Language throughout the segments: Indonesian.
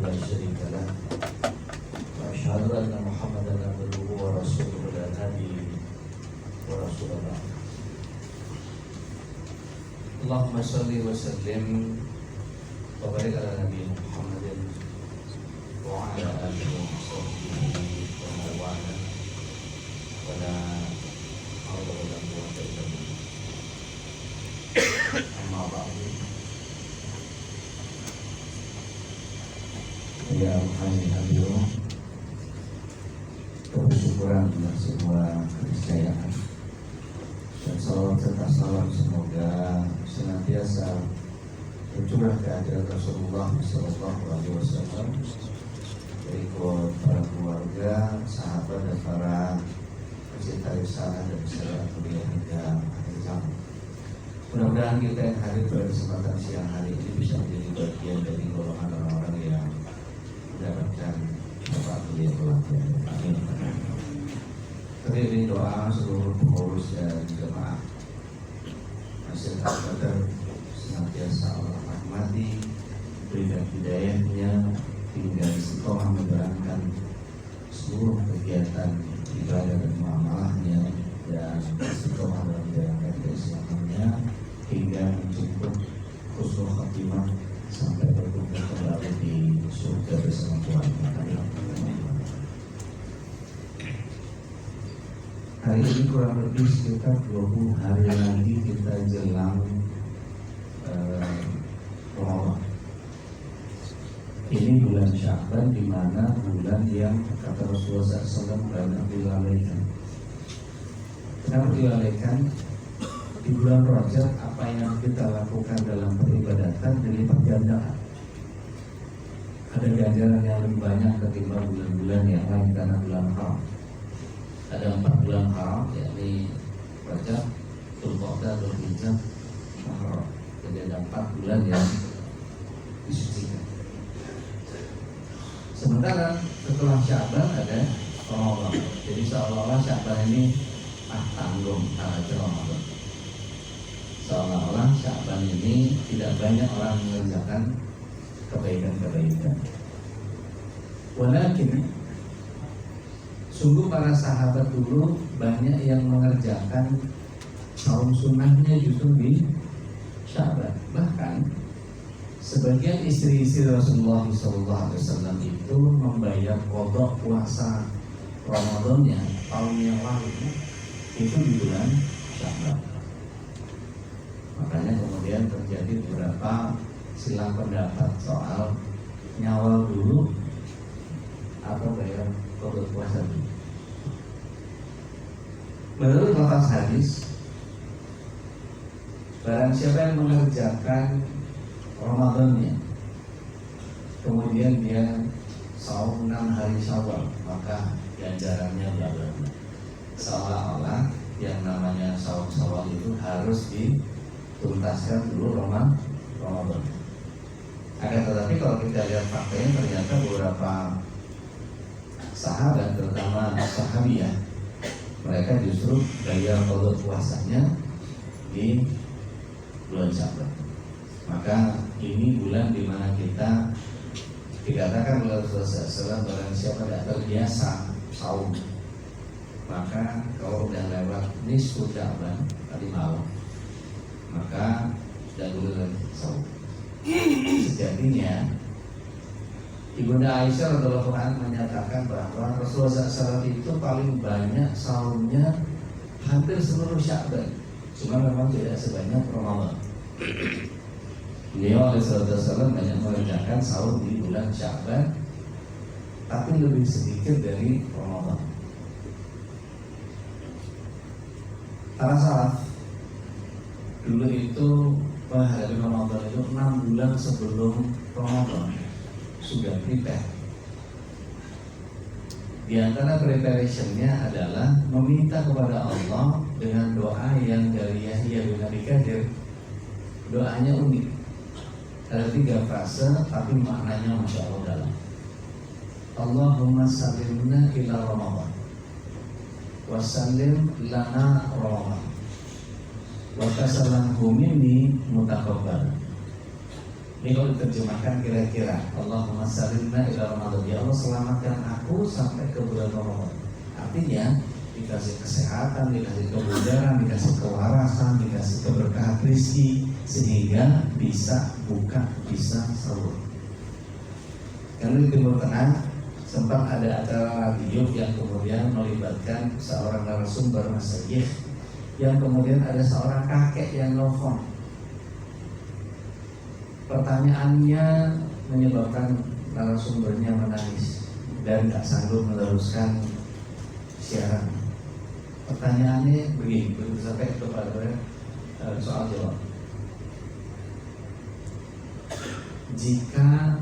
لا شريك له وأشهد أن محمدا عبده ورسوله لا نبي ورسول الله. اللهم صل وسلم وبارك على نبينا محمد وعلى آله وصحبه ومن والاه ولا حول ولا قوة إلا بالله. أما بعد ya alhamdulillah, kebersyukuran atas sebuah keniscayaan dan salawat serta salam semoga senantiasa tercurah ke hadirat Rasulullah SAW, berikut para keluarga, sahabat dan para pecinta risalah dan masyarakat mulia hingga akhir zaman. Mudah-mudahan kita yang hadir pada kesempatan siang hari ini bisa menjadi bagian dari golongan orang-orang yang mendapatkan syafaat mulia kelak. Amin. Teriring doa seluruh pengurus dan jemaah masyarakat Badar senantiasa Allah rahmati, berikan hidayahnya hingga istiqomah menjalankan seluruh kegiatan ibadah dan muamalahnya dan istiqomah dalam menjalankan keislamannya hingga mencukup husnul khatimah sampai berkumpul kembali di surga bersama Tuhan. Hari ini kurang lebih sekitar 20 hari lagi kita jelang Ramadan. Ini bulan Sya'ban, di mana bulan yang kata Rasulullah SAW banyak dilalaikan. Kenapa dilalaikan? Di bulan Rajab apa yang kita lakukan dalam peribadatan dilipat gandakan. Ada ganjaran yang lebih banyak ketimbang bulan-bulan yang lain karena bulan haram. Ada 4 bulan haram, yakni Rajab, Dzulqa'dah, Dzulhijjah, Muharram. Jadi ada 4 bulan yang disucikan. Sementara setelah Sya'ban ada Ramadan. Jadi seolah-olah Sya'ban ini tanggung aja Ramadan. Seolah-olah Sya'ban ini tidak banyak orang mengerjakan kebaikan-kebaikan. Walakin sungguh para sahabat dulu banyak yang mengerjakan saum sunnahnya justru di Sya'ban. Bahkan sebagian istri-istri Rasulullah SAW itu membayar qadha puasa Ramadannya tahun yang lalu itu di bulan Sya'ban. Makanya kemudian terjadi beberapa silang pendapat soal nyawal dulu atau bayar qadha puasa dulu. Menurut lafaz hadis, barang siapa yang mengerjakan Ramadannya kemudian dia saum 6 hari Syawal, maka ganjarannya bla-bla. Seolah-olah yang namanya saum Syawal itu harus dituntaskan dulu Ramadan. Akan tetapi kalau kita lihat faktanya, ternyata beberapa sahabat, terutama sahabiyah, mereka justru bayar qadha puasanya di bulan Sya'ban. Maka ini bulan di mana kita dikatakan oleh Rasulullah SAW, barang siapa tidak terbiasa saum, maka kalau sudah lewat nisfu Sya'ban tadi malam, maka tidak boleh lagi saum. Sejatinya Ibunda Aisyah radhiyallahu anha menyatakan bahwa Rasulullah SAW itu paling banyak saumnya hampir seluruh Sya'ban, cuma memang tidak sebanyak Ramadan. Beliau Rasulullah banyak mengerjakan saum di bulan Sya'ban, tapi lebih sedikit dari Ramadan. Para salaf dulu itu menghadapi Ramadan itu 6 bulan sebelum Ramadan sudah prepare. Di antara preparationnya adalah meminta kepada Allah dengan doa yang dari Yahya bin Abi Katsir. Doanya unik. Ada 3 frase tapi maknanya Masya Allah dalam. Allahumma sallimna ila Ramadan wa sallim lana Ramadan wa kasalamhu minni mutaqabbal Ini kalau diterjemahkan kira-kira Allahumma salimna ila Ramadan, ya Allah selamatkan aku sampai ke bulan Ramadan. Artinya dikasih kesehatan, dikasih kebugaran, dikasih kewarasan, dikasih keberkahan rezeki sehingga bisa buka, bisa sahur. Karena di Timur Tengah sempat ada acara radio yang kemudian melibatkan seorang narasumber masyayikh, yang kemudian ada seorang kakek yang nelfon. Pertanyaannya menyebabkan narasumbernya menangis dan tak sanggup meneruskan siaran. Pertanyaannya begini, begitu sampai kepada soal jawab. Jika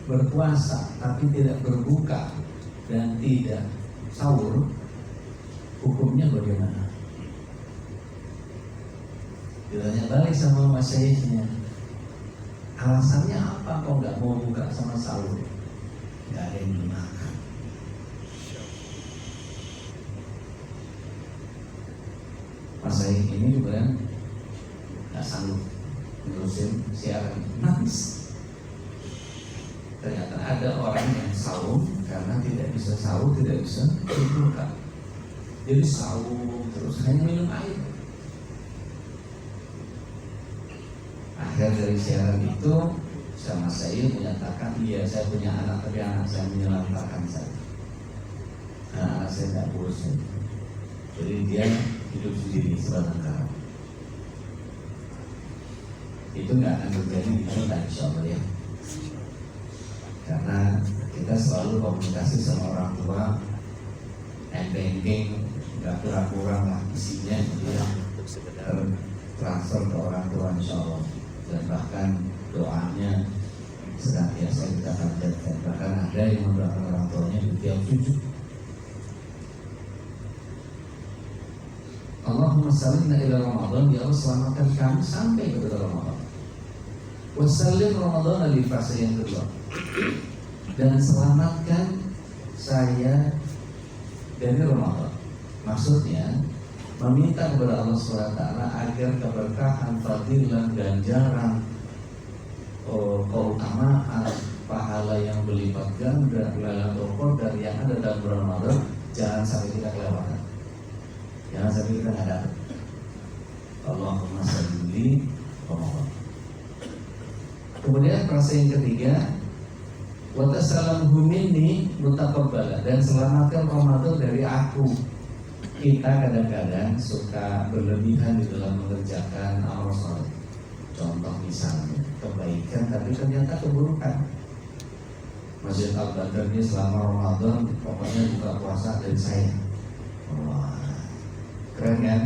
berpuasa tapi tidak berbuka dan tidak sahur, hukumnya bagaimana? Ditanya balik sama masyayikhnya, alasannya apa kok nggak mau buka sama sahur? Nggak ada yang dimakan. Masyaikh ini juga nggak sanggup menerusin siaran, nangis. Ternyata ada orang yang saum karena tidak bisa sahur, tidak bisa berbuka. Jadi saum terus hanya minum air. Akhir dari siaran itu sama saya menyatakan, iya saya punya anak tapi anak saya menyelantarkan saya. Anak saya tidak urus saya. Jadi dia hidup sendiri sebatang kara. Itu nggak akan terjadi di kita insya Allah ya. Karena kita selalu komunikasi sama orang tua, enteng, nggak kurang-kurang lah isinya, dia transfer ke orang tua insya Allah. Dan bahkan doanya senantiasa kita panjatkan. Bahkan ada yang mendoakan orang tuanya di tiap sujud. Allahumma salimna ila Ramadan, ya Allah selamatkan kami sampai ke bulan Ramadan. Wassalim Ramadan di fase yang kedua, dan selamatkan saya dari Ramadan. Maksudnya meminta kepada Allah SWT agar keberkahan, fadilah, ganjaran, keutamaan, pahala yang berlipat ganda, Lailatul Qadar yang ada dalam bulan Ramadan jangan sampai kita kelewatan. Jangan sampai kita nggak dapat. Allahumma salli Ramadan. Kemudian frase yang ketiga, wa tasalamhu minni mutaqabbala, dan selamatkan Ramadan dari aku. Kita kadang-kadang suka berlebihan di dalam mengerjakan amal saleh. Contoh misalnya kebaikan tapi ternyata keburukan. Masjid Al-Badr ini selama Ramadan pokoknya buka puasa dari saya. Wah, keren kan?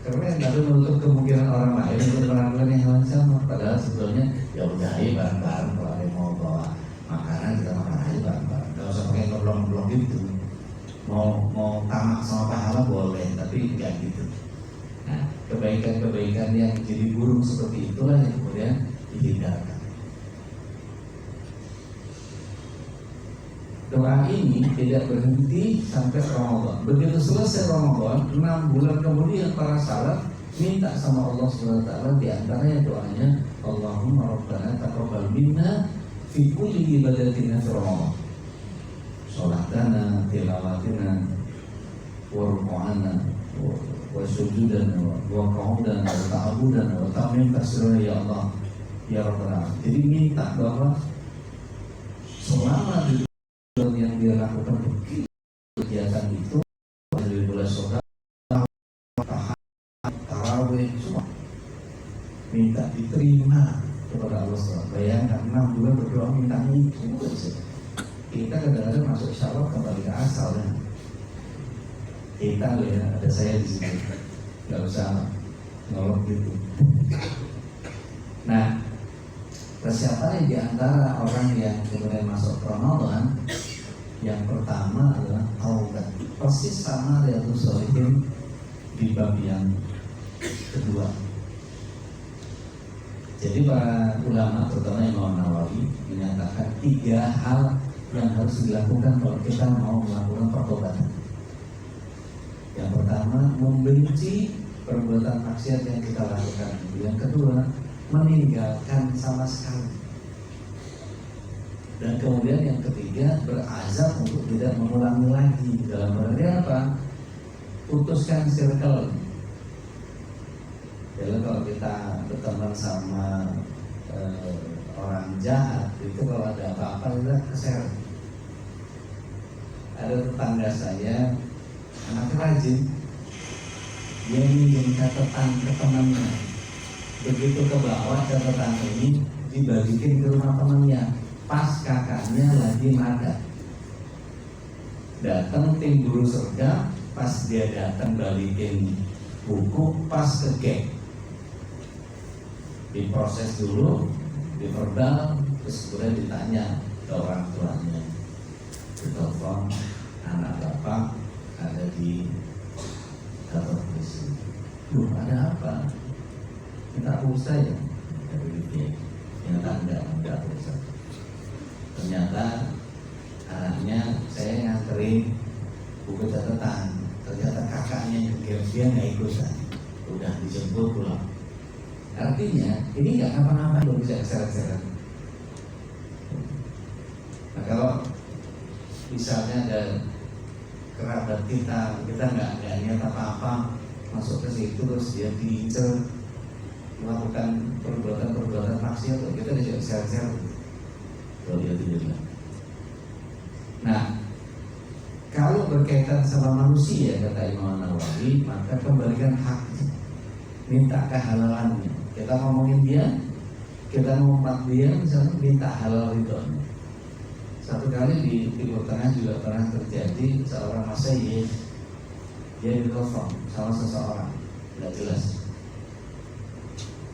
Keren, tapi menutup kemungkinan orang lain untuk melakukan yang hal sama. Padahal sebetulnya ya udah aja bareng-bareng, kalau ada yang mau bawa makanan kita makan aja bareng-bareng. Gak usah pakai ngeblok-blok gitu. Mau tamak sama pahala boleh, tapi enggak gitu. Nah, kebaikan-kebaikan yang jadi buruk seperti itulah yang kemudian dihindarkan. Doa ini tidak berhenti sampai Ramadan. Begitu selesai Ramadan, 6 bulan kemudian para salaf minta sama Allah SWT, di antaranya doanya, Allahumma rabbana taqabbal minna fi kulli ibadatina fi Ramadan. Sholatana, tilawatina, warqa'ana, wa sujudana, wa qa'udana, wa ta'abudana, wa ta'amim tasirana ya Allah, ya Rabbana. Jadi minta bahwa selama di yang dia lakukan kegiatan itu dari bulan sholat, tarawih, semua minta diterima kepada Allah SWT. Bayangkan 6 bulan berdoa minta itu saja. Kita kadang-kadang masuk syawal kembali ke asal ya. Kita ya, ada saya di sini, nggak usah nolong gitu. Nah, persiapan di antara orang yang kemudian masuk Ramadan, yang pertama adalah taubat. Persis sama Riyadhus Shalihin di bab yang kedua. Jadi para ulama, terutama Imam Nawawi, menyatakan 3 hal yang harus dilakukan kalau kita mau melakukan pertobatan. Yang pertama, membenci perbuatan maksiat yang kita lakukan. Yang kedua, meninggalkan sama sekali. Dan kemudian yang ketiga, berazam untuk tidak mengulangi lagi. Dalam arti apa? Putuskan circle. Jadi kalau kita berteman sama orang jahat, itu kalau ada apa-apa kita keseret. Ada tetangga saya, anaknya rajin, dia minjem catatan ke temannya. Begitu ke bawah catatan ini dibagikan ke rumah temannya. Pas kakaknya lagi makan, datang tim guru serga, pas dia datang balikin buku, pas ke gap, diproses dulu, diperbal, terus kemudian ditanya ke orang tuanya, ditelepon, anak bapak ada di kantor polisi. Loh, ada apa? Minta pulsa ya? Dari dia, ternyata enggak pulsa. Ternyata anaknya saya nganterin buku catatan, ternyata kakaknya juga dia nggak ikutan, udah dijemput pulang. Artinya ini nggak apa-apa belum bisa seret-seret. Nah, kalau misalnya ada kerabat kita nggak niat apa-apa masuk ke situ terus dia diincer melakukan perbuatan maksiat, kita bisa seret-seret. Nah, kalau berkaitan sama manusia kata Imam Nawawi, maka kembalikan haknya, minta kehalalannya. Kita ngomongin dia, kita ngumpat dia, misalnya minta halal itu. Satu kali di Timur Tengah juga pernah terjadi seorang masyayikh, dia ditelepon sama seseorang, tidak jelas.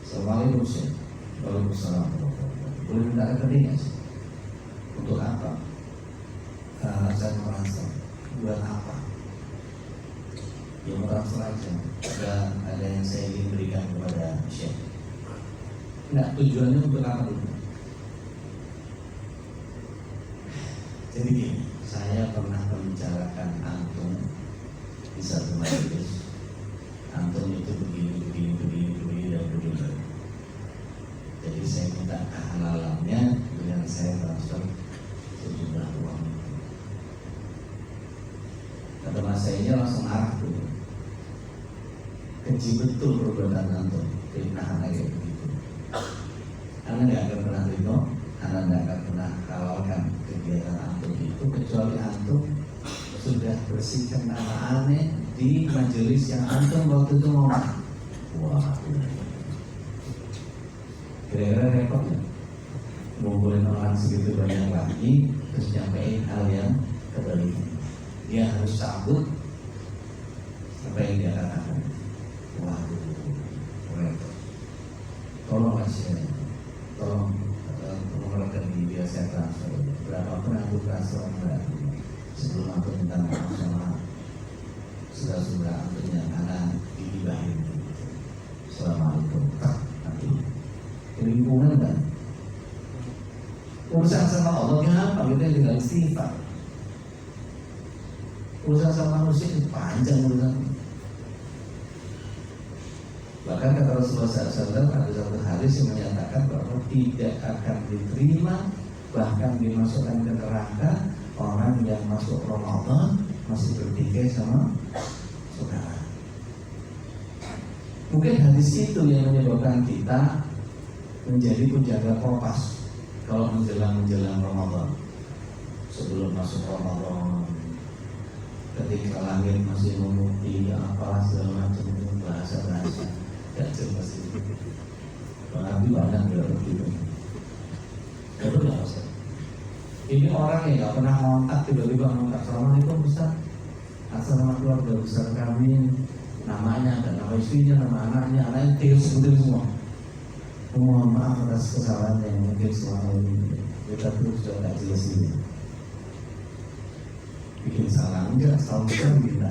Assalamualaikum Syekh. Waalaikumsalam. Boleh minta rekening nggak sih? Untuk apa? Saya merasa buat apa? Ya merasa aja. Ada yang saya ingin berikan kepada Syekh. Nah, tujuannya untuk apa dulu? Jadi gini, saya pernah membicarakan antum di satu majelis. Antum itu begini dan begini. Jadi saya minta kehalalannya dengan saya transfer sejumlah uang. Kata mas saya langsung arah dulu. Keji betul perbuatan antum, fitnahan kayak begitu. Anda nggak akan pernah ridho, Anda nggak akan pernah halalkan kegiatan antum itu kecuali antum sudah bersihkan nama aneh di majelis yang antum waktu itu mau. Wah, kira-kira repot ya? Ngumpulin orang segitu banyak lagi terus nyampein hal yang kebalik. Dia harus cabut apa yang dia katakan. Waduh, repot. Tolong kasih, tolong rekening dia saya transfer. Berapapun aku transfer sebelum aku minta maaf sama saudara-saudara antunya karena digibahin. Assalamualaikum. Nanti lingkungan kan urusan sama Allah apa kita tinggal istighfar. Urusan sama manusia itu panjang urusan. Bahkan kata Rasulullah SAW ada satu hadis yang menyatakan bahwa tidak akan diterima bahkan dimasukkan ke neraka orang yang masuk Ramadan masih bertikai sama saudara. Mungkin hadis itu yang menyebabkan kita menjadi penjaga kompas kalau menjelang Ramadan. Sebelum masuk Ramadan, ketika langit masih memutih, apalah segala macam itu bahasa tidak jelas itu. Berarti banyak begitu. Itu nggak usah. Ini orang yang nggak pernah ngontak tiba-tiba ngontak, Assalamualaikum Ustaz, asal nama keluarga besar kami, namanya dan nama istrinya, nama anaknya sebutin semua. Mohon maaf atas kesalahan yang mungkin selama ini kita terus sudah tak jelas ini. Bikin salah enggak, selalu kita bikin.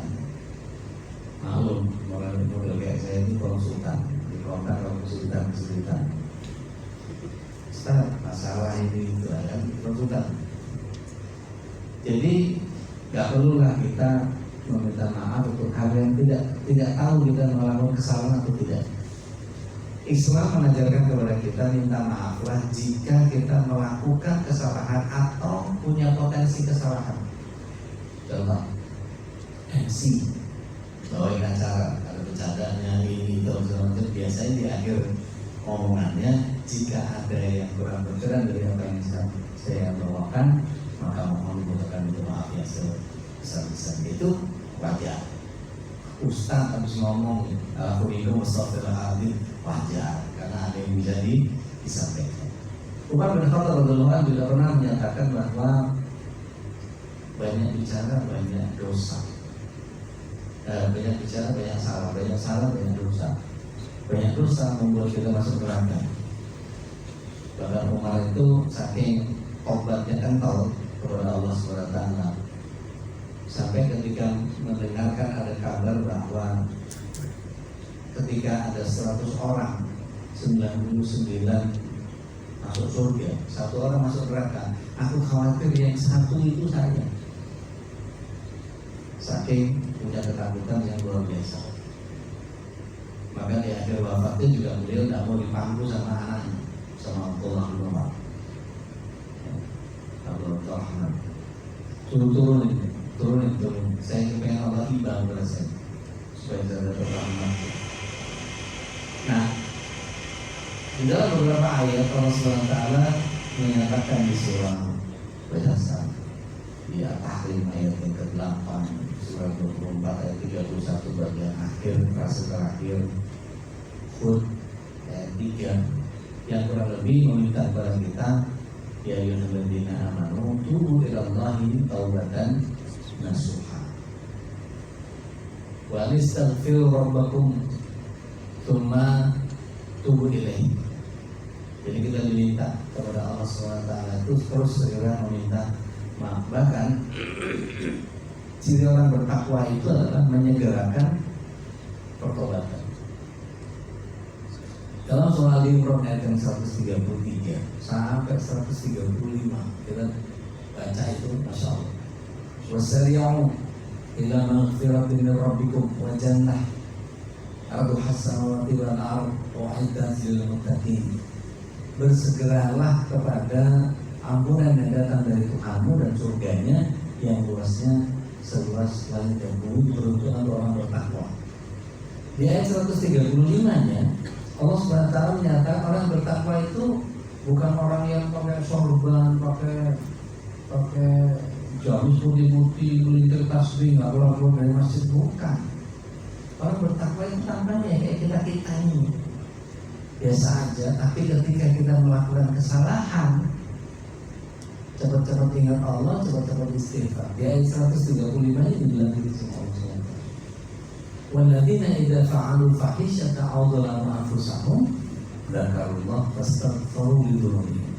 Maklum, model kayak saya ini konsultan, di kontak konsultan. Ustaz, masalah ini itu ada konsultan. Jadi nggak perlulah kita meminta maaf untuk hal yang tidak tahu kita melakukan kesalahan atau tidak. Islam mengajarkan kepada kita minta maaflah jika kita melakukan kesalahan atau punya potensi kesalahan. Contoh, MC bawain acara, ada bercandanya ini itu biasanya di akhir omongannya, jika ada yang kurang berkenan dari apa yang saya bawakan, maka mohon dibutuhkan untuk maaf ya sebesar-besar. Itu wajar. Ustaz habis ngomong Alhamdulillah wassalamualaikum, wajar karena ada yang bisa disampaikan. Umar bin Khattab radhiyallahu anhu juga pernah menyatakan bahwa banyak bicara banyak dosa, banyak bicara banyak salah, banyak dosa. Banyak dosa membuat kita masuk neraka. Bahkan Umar itu saking obatnya kental kepada Allah SWT, sampai ketika mendengarkan ada kabar bahwa ketika ada 100 orang 99 masuk surga, 1 orang masuk neraka, aku khawatir yang 1 itu saya. Saking punya ketakutan yang luar biasa. Maka di akhir wafatnya juga beliau tidak mau dipangku sama anaknya, sama Abdullah bin Umar. Abdullah Rahman, turunin. Saya pengen Allah hibah kepada saya supaya saya dapat rahmat. Nah, di dalam beberapa ayat Allah SWT menyatakan di surah Al-Baqarah, di Tahrim ayat yang ke-8, surah 24 ayat 31 bagian akhir, frase terakhir, Hud ayat 3, yang kurang lebih meminta kepada kita, ya ayyuhalladzina amanu tubu ilallahi taubatan nasuha wa astaghfiru rabbakum tsumma tubu ilaihi. Jadi kita diminta kepada Allah SWT itu terus segera meminta maaf. Bahkan ciri orang bertakwa itu adalah menyegerakan pertobatan. Dalam surah Al-Imran ayat yang 133 sampai 135 kita baca itu, masya Allah. Wasari'u ila maghfiratin min rabbikum wa jannah arduha as-samawati wal ardh u'iddat lil muttaqin. Bersegeralah kepada ampunan yang datang dari Tuhanmu dan surganya yang luasnya seluas langit dan bumi, beruntungan orang bertakwa. Di ayat 135-nya Allah SWT menyatakan orang bertakwa itu bukan orang yang pakai sorban, pakai gamis putih-putih, melintir tasbih, nggak keluar dari masjid, bukan. Orang bertakwa itu tampaknya kayak kita ini biasa aja, tapi ketika kita melakukan kesalahan, cepat-cepat ingat Allah, cepat-cepat istighfar. Di ayat 135 ini bilang gitu sama Allah SWT. Walladzina idza fa'alu fahishatan aw dzalamu anfusahum dzakarullah fastaghfiru lidzunubihim.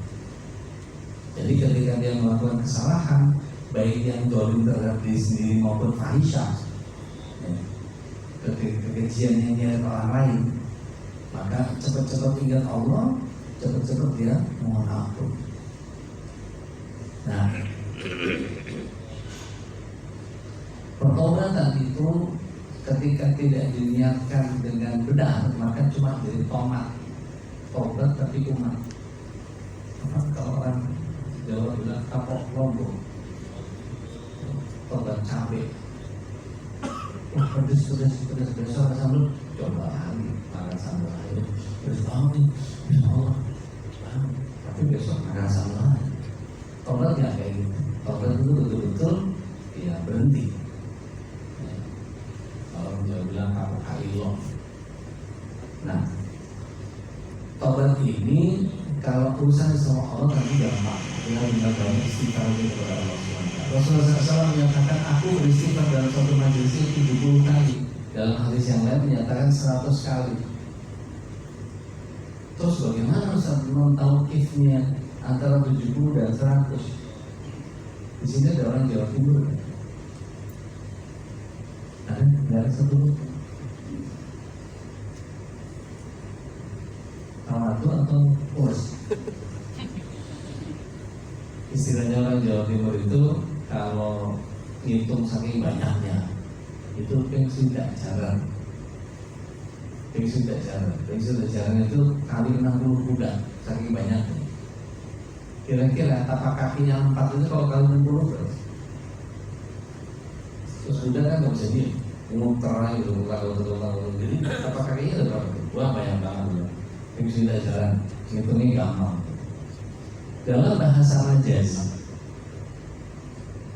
Jadi ketika dia melakukan kesalahan, baik yang zalim terhadap diri sendiri maupun fahisyah, kekejian yang dia orang lain, maka cepat-cepat ingat Allah, cepat-cepat dia mohon ampun. Nah, pertobatan itu ketika tidak diniatkan dengan benar, maka cuma jadi tomat, tobat tapi kumat. Kalau orang Jawa bilang kapok lombok, tobat cabai, pedes besok sambal, coba lagi makan sambal aja, terus bangun nih, Insya Allah, tapi besok makan sambal aja. Tobat nggak kayak gitu. Tobat itu betul-betul ya berhenti. Kalau dia bilang kapok hailong. Nah, tobat ini kalau urusan sama Allah nanti gampang. Kita mengatakan istighfar kepada Allah SWT. Rasulullah SAW menyatakan aku beristighfar dalam satu majelis 70 kali. Dalam hadis yang lain menyatakan 100 kali. Terus bagaimana Ustaz mentauqifnya antara 70 dan 100? Di sini ada orang Jawa Timur. Ada satu Ramadu atau Urs. Istilahnya orang Jawa Timur itu kalau ngitung saking banyaknya itu kan sudah jarang. Bengsu jajaran itu kali 60 kuda, saking banyaknya. Kira-kira tapak kakinya 4 itu kalau kali 60 berapa? Terus kuda kan nggak bisa dia muter gitu, kalau jadi tapak kakinya ada berapa? Wah banyak banget. Bengsu jajaran, hitungnya gampang. Dalam bahasa majaz,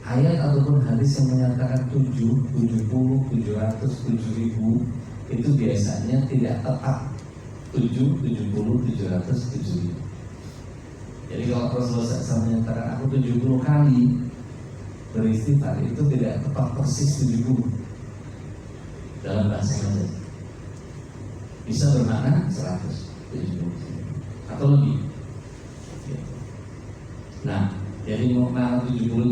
ayat ataupun hadis yang menyatakan 7, 70, 700, 7000 itu biasanya tidak tepat 7, 70, 700, 7000. Jadi kalau Rasulullah SAW menyatakan aku 70 kali beristighfar, itu tidak tepat persis 70 dalam bahasa majaz. Bisa bermakna 170 atau lebih. Nah, jadi makna 70 itu